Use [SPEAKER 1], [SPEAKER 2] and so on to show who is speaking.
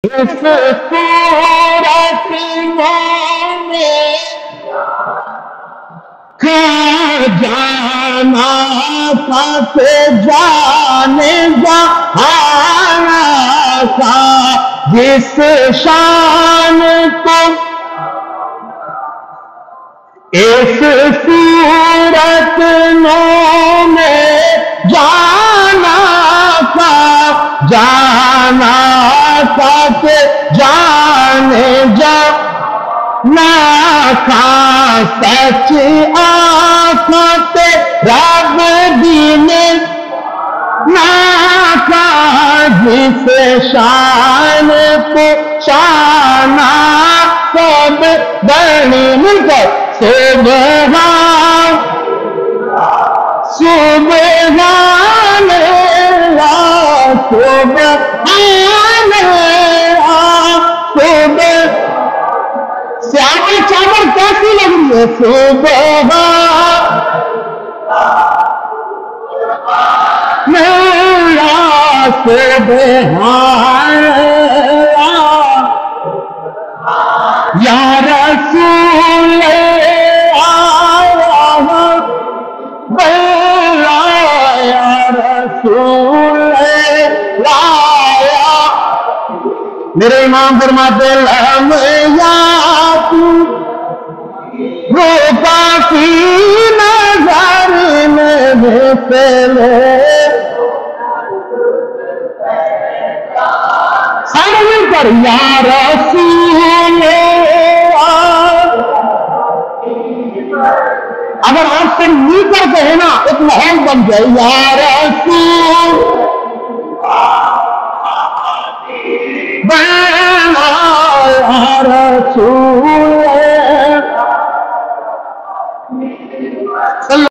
[SPEAKER 1] اس صورت میں کھا جانا تھا کہ جانے جہانا تھا جس شان کو اس صورت میں جانا تھا کہ جانے جانا تھا سچ آنکھوں سے رب دین نہ تھا جس شان کو شانہ سب بڑی مل کر سبحان سبحان اللہ سبحان اللہ سیاوی چاول کیسی لگ رہی ہے سبحان اللہ سبحان اللہ یا رسول میرے امام فرماتے لم یات روپا کی نظر میں پہلے سارے مل کر یا رسول اگر آپ سے مل کر کہے نا ایک محل بن جائے یا رسول یا رسول